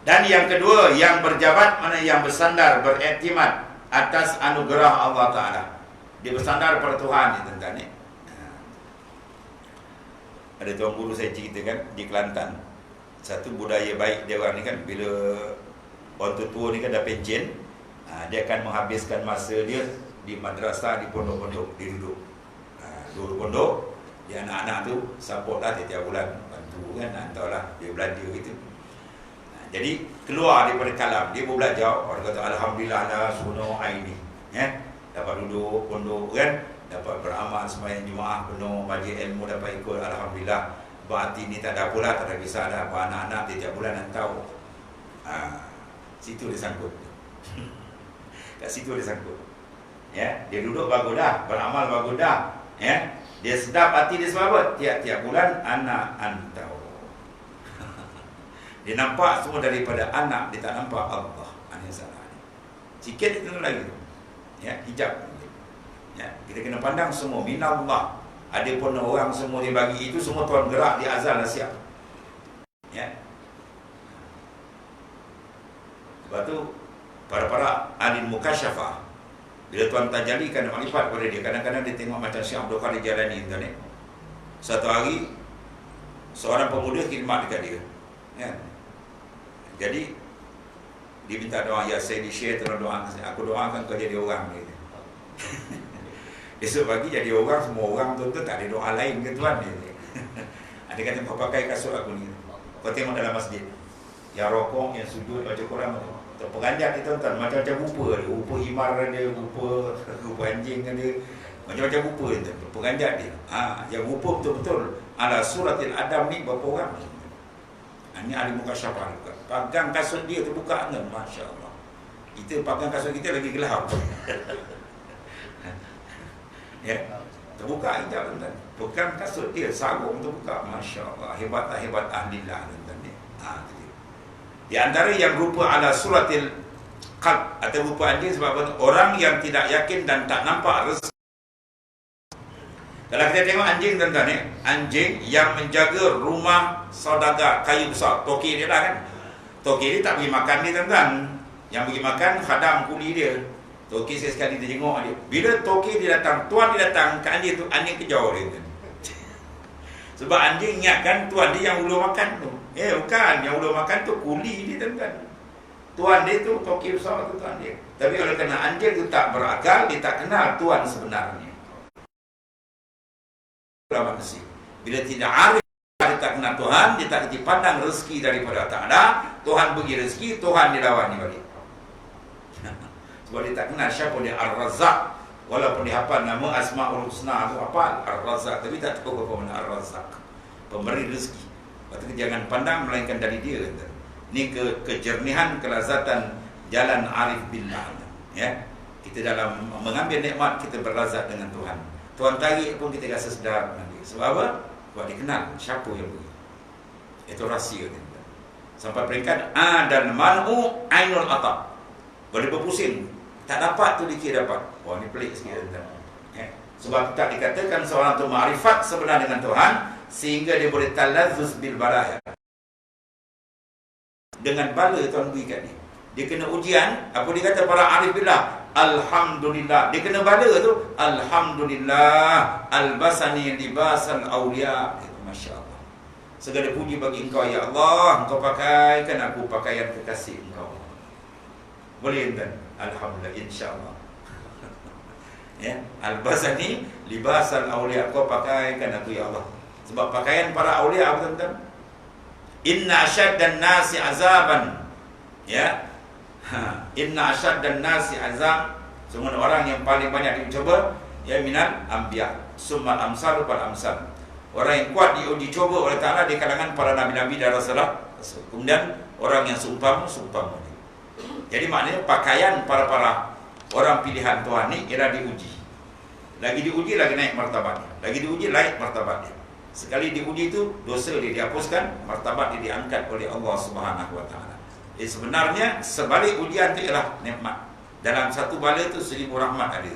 Dan yang kedua, yang berjabat, mana yang bersandar, beriktimat atas anugerah Allah Ta'ala. Dia bersandar pada Tuhan ni tuan-tuan ni. Ada tuan guru saya ceritakan di Kelantan, satu budaya baik dia orang ni kan, bila orang tua ni kan dah pencen, dia akan menghabiskan masa dia di madrasah, di pondok-pondok, dia duduk duduk pondok, dia anak-anak tu support lah tiap-tiap bulan, bantu kan, hantarlah dia belanja gitu. Jadi keluar daripada kalam, dia pun belajar. Orang kata alhamdulillah lah sunnah aini, ya, dapat duduk pondok kan, dapat beramal sembahyang Jumaat penuh, majlis ilmu dapat ikut, alhamdulillah. Berarti ni tak ada pula, tak ada kisah dah, apa anak-anak tiap bulan hantar. Situ dia sangkut. Kat situ dia sangkut. Ya, dia duduk bagus dah, beramal bagus dah, ya. Dia sedap hati dia sebab apa? Tiap-tiap bulan anak hantar. Dia nampak semua daripada anak, dia tak nampak Allah. Ini salah. Sikit dia tengok lagi. Ya, hijab. Ya, kita kena pandang semua minallah. Ada pun orang semua dia bagi itu semua Tuhan gerak di azal dah siap. Ya. Sebab tu para alim mukasyafah, bila Tuhan tajalikan makrifat kepada dia, kadang-kadang dia tengok macam Syekh Abdul Qadir Jalani tuan ni. Satu hari seorang pemuda khidmat dekat dia. Ya. Jadi dia minta doa, ya saya di share tolong doa, aku doakan kau jadi orang ni. Esok pagi jadi orang, semua orang tu tak ada doa lain ke Tuhan ni. Ada kata kau pakai kasut aku ni, kau tengok dalam masjid, yang rokok, yang sujud, baca Quran, terperanjat itu tuan, macam-macam rupa ada, rupa himar ada, rupa anjing ada, macam-macam rupa itu, terperanjat dia. Yang rupa betul-betul ala suratil Adam ni berapa orang? Ini ahli mukasyafah juga. Pagang kasut dia terbuka kan, Masya Allah. Kita pagang kasut kita lagi gelap. Ya, terbuka hijab tuan-tuan. Pegang kasut dia, sarung terbuka, Masya Allah. Hebat tak hebat ahlillah tuan-tuan. Di antara yang rupa ala suratil qalb atau rupa anjing, sebab orang yang tidak yakin dan tak nampak rezeki. Kalau kita tengok anjing tuan-tuan, anjing yang menjaga rumah saudagar kayu besar, toki dia lah kan. Toki dia tak pergi makan dia tuan-tuan. Yang pergi makan khadam kuli dia. Toki saya sekali tengok dia. Bila toki dia datang, tuan dia datang ke anjing tu, anjing kejar dia tuan. Sebab anjing ingatkan tuan dia yang ulur makan tu. Bukan, yang ulur makan tu kuli dia tuan-tuan. Tuan dia tu toki besar tu tuan dia. Tapi oleh kerana anjing tu tak berakal, dia tak kenal tuan sebenarnya. ulama nasi. Bila tidak arif, dia tak kenal Tuhan, dia tak kerti pandang rezeki daripada Ta'ala, Tuhan bagi rezeki, Tuhan dilawani balik. Sebab dia tak kenal siapa dia Ar-Razzaq. Walaupun dia hafal nama Asma'ul Husna tu hafal Ar-Razzaq, tapi tak tahu apa mana Ar-Razzaq. Pemberi rezeki. Lepas tu jangan pandang melainkan dari dia. Ini kejernihan, kelazatan jalan arif billah. Ya. Kita dalam mengambil nikmat, kita berazat dengan Tuhan. Tuhan tarik pun kita rasa sedap nanti. Sebab apa? Sebab dikenal siapa yang beri. Itu rahsia dia. Sampai peringkat dan man'u ainul atab. Boleh berpusing. Tak dapat tu dikira dapat. Wah, ni pelik sikit tuan. Ya. Sebab tak dikatakan seorang tu ma'rifat sebenar dengan Tuhan sehingga dia boleh talazzus bil balaya. Dengan bala Tuhan beri kat dia. Dia kena ujian, apa dia kata para arif billah? Alhamdulillah. Dia kena bala tu, alhamdulillah albasani libasal awliya. Itu masya-Allah. Segala puji bagi Engkau ya Allah, Engkau pakaikan aku pakaian kekasih Engkau. Boleh tuan? Alhamdulillah, insya-Allah. Ya, albasani libasal awliya, Engkau pakaikan aku ya Allah. Sebab pakaian para awliya apa tuan-tuan? Inna asyaddan nasi azaban. Ya. Inna asyaddan nasi azab. Semua orang yang paling banyak dicoba ya minal anbiya, summa amsalu fal amsal. Orang yang kuat diuji coba oleh Ta'ala di kalangan para nabi-nabi dan rasul. Kemudian orang yang seumpama. Jadi maknanya pakaian para orang pilihan Tuhan ni ialah diuji. Lagi diuji lagi naik martabatnya. Lagi diuji naik martabatnya. Sekali diuji itu dosa dia dihapuskan, martabat dia diangkat oleh Allah Subhanahu wa taala. Jadi sebenarnya sebalik ujian itu ialah nikmat. Dalam satu bala itu 1000 rahmat ada.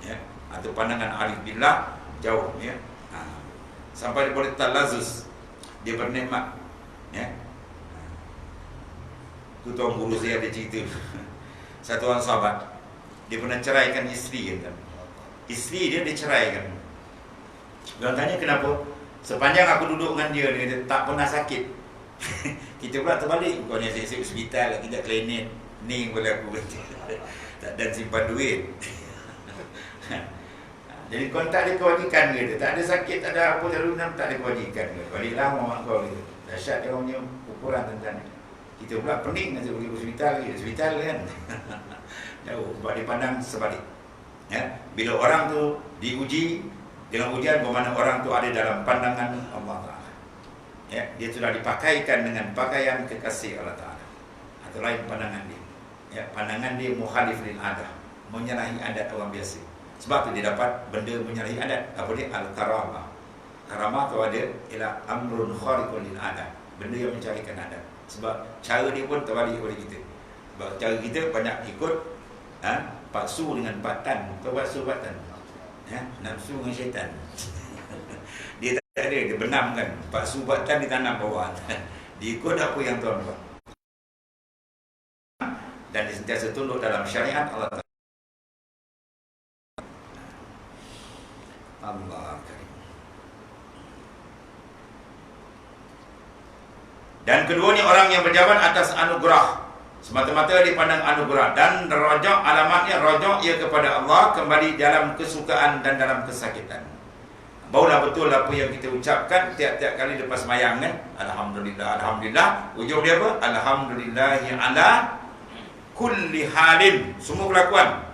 Ya, atau pandangan arif billah jauh ya. Sampai dia boleh talazzus, dia bernikmat. Ya. Tu tuan guru saya ada cerita. Satu orang sahabat, dia pernah ceraikan isteri kan. Isteri dia diceraikan. Dia tanya kenapa? Sepanjang aku duduk dengan dia, dia tak pernah sakit. Kita pula terbalik. Kau ni asyik hospital, kita klinik. Ni boleh aku tak dan simpan duit. Jadi kau tak ada kewajikan ke? Tak ada sakit, tak ada apa, tak ada kewajikan ke? Baliklah mak kau gitu. Dahsyat dia punya ukuran tentang ni. Kita pula pening nanti pergi hospital kan. Jauh, sebab dipandang sebalik. Ya, bila orang tu diuji dengan ujian bermakna orang tu ada dalam pandangan Allah Ta'ala. Ya, dia sudah dipakaikan dengan pakaian kekasih Allah Ta'ala. Atau lain pandangan dia. Ya, pandangan dia mukhalif lil adah, menyalahi adat orang biasa. Sebab tu dia dapat benda menyalahi adat. Apa dia? Al-karamah. Karamah tu ada ialah amrun khariqun lil adat, benda yang mencarikan adat. Sebab cara dia pun terbalik oleh kita. Sebab cara kita banyak ikut paksu dengan batan. Tahu paksu batan? Nafsu dengan syaitan. Dia tak ada, dia benamkan. Paksu batan ditanam bawah. Diikut apa yang Tuhan buat. Dan dia sentiasa tunduk dalam syariat Allah Ta'ala. Allah Karim. Dan keduanya orang yang berjalan atas anugerah, semata-mata dipandang anugerah. Dan rojak, alamatnya rojak ia kepada Allah, kembali dalam kesukaan dan dalam kesakitan. Barulah betul apa yang kita ucapkan tiap-tiap kali lepas mayang kan. Alhamdulillah, Alhamdulillah. Ujung dia apa? Alhamdulillahi ala kulli halin. Semua kelakuan.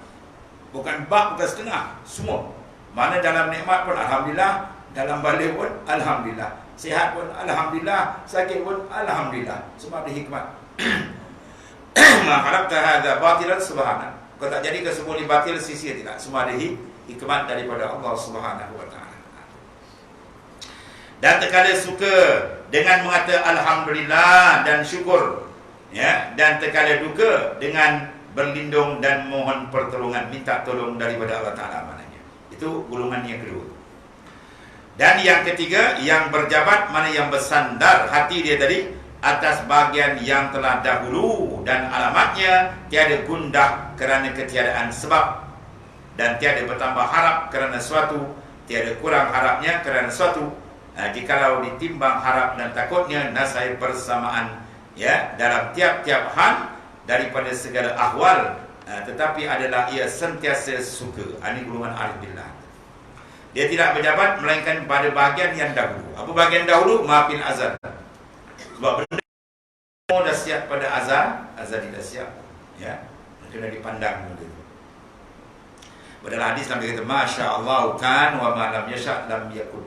Bukan bab, bukan setengah. Semua. Mana dalam nikmat pun Alhamdulillah, dalam balik pun Alhamdulillah, sihat pun Alhamdulillah, sakit pun Alhamdulillah. Semua ada hikmat. Ma khalaqta hadza batilan subhanak. Kau tak jadi ke semua ni batil, sia-sia tidak. Semua ada hikmat daripada Allah Subhanahu wa taala. Dan terkadang suka dengan mengata alhamdulillah dan syukur, ya, dan terkadang duka dengan berlindung dan mohon pertolongan, minta tolong daripada Allah Taala. Itu golongan yang kedua. Dan yang ketiga, yang berjabat, mana yang bersandar hati dia tadi atas bahagian yang telah dahulu, dan alamatnya tiada gundah kerana ketiadaan sebab, dan tiada bertambah harap kerana suatu, tiada kurang harapnya kerana suatu. Jikalau ditimbang harap dan takutnya, nasai persamaan ya dalam tiap-tiap hal daripada segala ahwal, tetapi adalah ia sentiasa suka. Ini golongan arif billah. Dia tidak berjabat melainkan pada bahagian yang dahulu. Apa bahagian dahulu? Mafil azal. Sebab benda semua dah siap pada azal, azal tidak siap. Ya, kena dipandang benda itu. Pada hadis Nabi kata, Masya Allah kan wa ma lam yasha' lam yakun.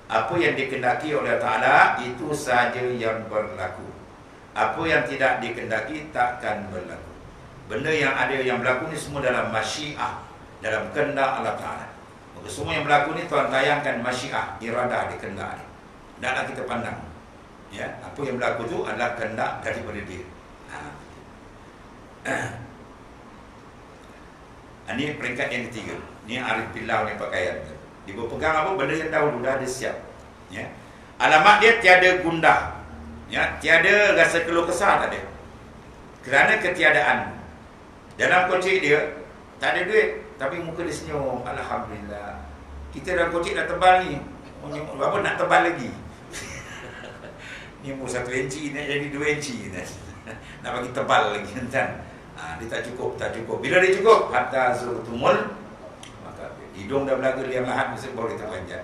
Apa yang dikehendaki oleh Ta'ala itu sahaja yang berlaku. Apa yang tidak dikehendaki takkan berlaku. Benda yang ada yang berlaku ni semua dalam masyiah, dalam kehendak Allah Ta'ala. Maka semua yang berlaku ni Tuhan tayangkan masyiah, iradah di kehendak ni. Taklah kita pandang. Ya, apa yang berlaku tu adalah kehendak daripada dia. Ini peringkat yang ketiga. Ini arif billah ni pakaian. Dia berpegang apa? Benda yang dahulu dah ada siap. Ya. Alamat dia tiada gundah. Ya, tiada rasa keluh kesah tak ada. Kerana ketiadaan. Dalam kocik dia tak ada duit, tapi muka dia senyum. Alhamdulillah. Kita dalam kocik dah tebal ni. Apa nak tebal lagi? Ni mu 1 inci nak jadi 2 inci. Nak bagi tebal lagi kan. Dia tak cukup. Bila dia cukup, hatta zurtumul, maka hidung dah belaga liang lahat mesti baru kita panjat.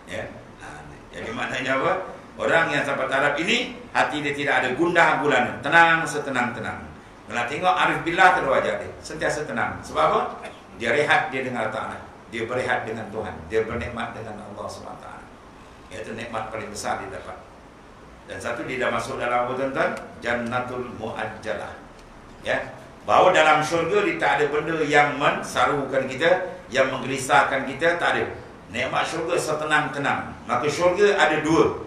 Ya. Jadi maknanya apa? Orang yang sampai taraf ini, hati dia tidak ada gundah gulana, tenang setenang-tenang. Kalau tengok arif billah tu wajah dia, sentiasa tenang. Sebab apa? Dia rehat dia dengan Allah Ta'ala. Dia berehat dengan Tuhan. Dia bernikmat dengan Allah SWT. Itu nikmat paling besar dia dapat. Dan satu dia dah masuk dalam apa tuan-tuan? Jannatul Mu'ajjalah. Ya, bahawa dalam syurga dia tak ada benda yang mensarukan kita, yang menggelisahkan kita, tak ada. Nikmat syurga setenang-tenang. Maka syurga ada dua.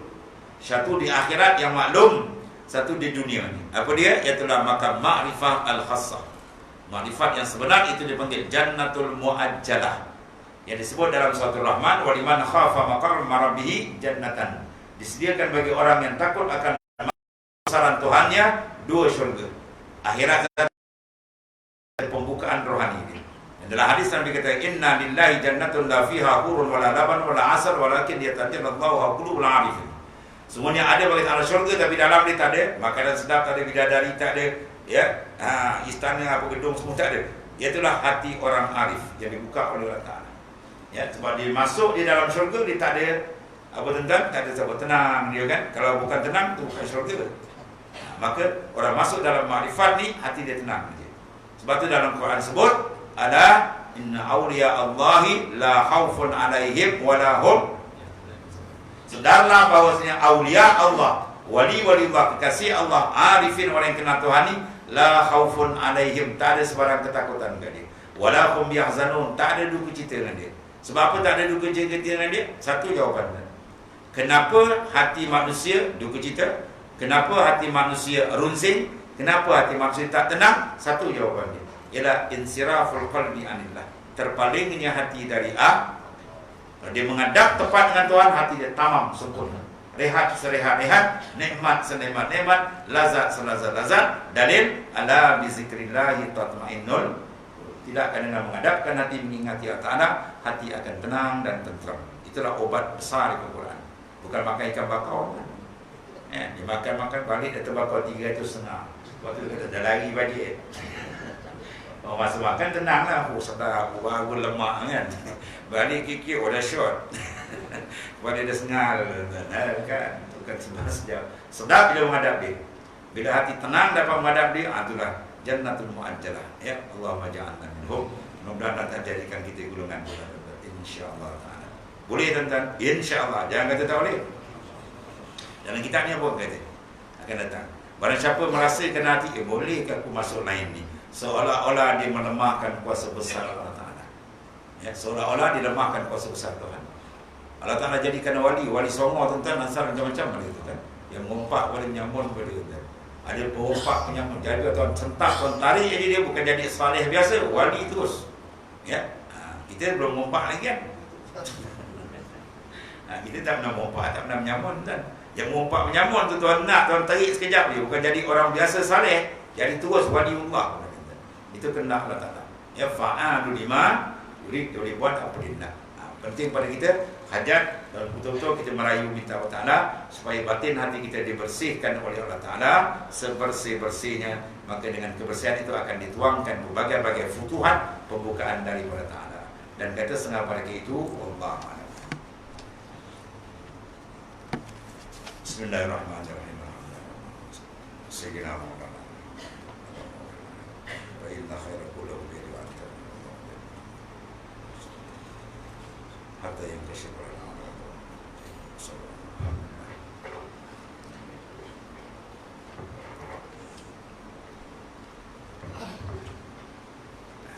Satu di akhirat yang maklum, satu di dunia ni. Apa dia? Iaitulah makam ma'rifah al-khassah. Ma'rifat yang sebenar itu dipanggil Jannatul Mu'ajjalah. Yang disebut dalam suatu Rahman, waliman khafa maqam rabbih jannatan. Disediakan bagi orang yang takut akan besaran Tuhannya dua syurga. Akhirat dan pembukaan rohani ini. Dalam hadis Nabi kata, inna lillahi jannatun la fiha hurun wala laban wala asar walakin yatajallallahu qulubul arifin. Semuanya ada bagi Allah syurga, tapi dalam dia tak ada makanan sedap, tak ada bidadari, tak ada ya, istana apa gedung semua tak ada. Itulah hati orang arif yang dibuka oleh Allah Ta'ala. Ya, sebab dia masuk di dalam syurga, dia tak ada apa tentang, tak ada sebab tenang dia kan. Kalau bukan tenang tu bukan syurga. Maka orang masuk dalam makrifat ni, hati dia tenang. Sebab tu dalam Quran sebut, ala inna awliya Allahi la khawfun alaihim walahum. Sedarlah bahawasanya awliya Allah, wali-wali Allah, kekasih Allah, arifin, orang yang kenal Tuhan ni, la khawfun alaihim, tak ada sebarang ketakutan dengan dia. Walahum yahzanun, tak ada duka cita dengan dia. Sebab apa tak ada duka cita dengan dia? Satu jawapan. Kenapa hati manusia duka cita? Kenapa hati manusia runsing? Kenapa hati manusia tak tenang? Satu jawapan dia, ialah insiraful qalbi anillah, terpalingnya hati dari Kalau dia menghadap tepat dengan Tuhan, hati dia tamam, sempurna. Rehat serehat-rehat, nikmat senikmat-nikmat, lazat selazat-lazat. Dalil, ala bizikrillahi tatma'innul. Tidak akan dengan menghadapkan hati mengingati Allah Ta'ala, hati akan tenang dan tenteram. Itulah obat besar di Al-Quran. Bukan makan ikan bakar kan? Dia makan balik, dia terbakar 300 setengah. Lepas tu dia kata, dah lari balik. Masa makan tenang lah. Sedap, baru lemak kan. Balik kikik, dah short. Balik dah sengal kan. Bukan sedap. Sedap bila menghadap dia. Bila hati tenang dapat menghadap dia, itulah Jannatul Mu'ajjalah. Ya, Allahumma ja'alna minhum. Mudah-mudahan Allah jadikan kita golongan insya-Allah taala. Boleh tuan-tuan? Insya-Allah. Jangan kata tak boleh. Dalam kitab ni apa kata? Akan datang. Barang siapa merasakan hati, boleh ke aku masuk lain ni? Seolah-olah dia melemahkan kuasa besar Allah Ta'ala. Ya, seolah-olah dia lemahkan kuasa besar Tuhan. Allah Ta'ala jadikan wali songo tuan-tuan, asal macam-macam ada tuan. Yang mengumpak pada nyamun pada tuan. Ada pengumpak penyamun. Jadi tuan sentak, tuan tarik, jadi dia bukan jadi salih biasa, wali terus. Ya, kita belum mengumpak lagi kan. Kita tak pernah mengumpak, tak pernah menyamun tuan. Yang mengumpak menyamun tu tuan nak, tuan tarik sekejap dia, bukan jadi orang biasa salih, jadi terus waliullah. Itu kena Allah Ta'ala. Ya, fa'alu lima yurid, boleh buat apa dia nak. Penting pada kita hajat dan betul-betul kita merayu minta Allah Ta'ala supaya batin hati kita dibersihkan oleh Allah Ta'ala sebersih-bersihnya. Maka dengan kebersihan itu akan dituangkan berbagai-bagai futuhat pembukaan dari Allah Ta'ala. Dan kata setengah parkir itu Allah a'lam. Bismillahirrahmanirrahim. Sayyidina Muhammad. Wa inna khaira qulubi wa anta. Hatta yang kesyukuran.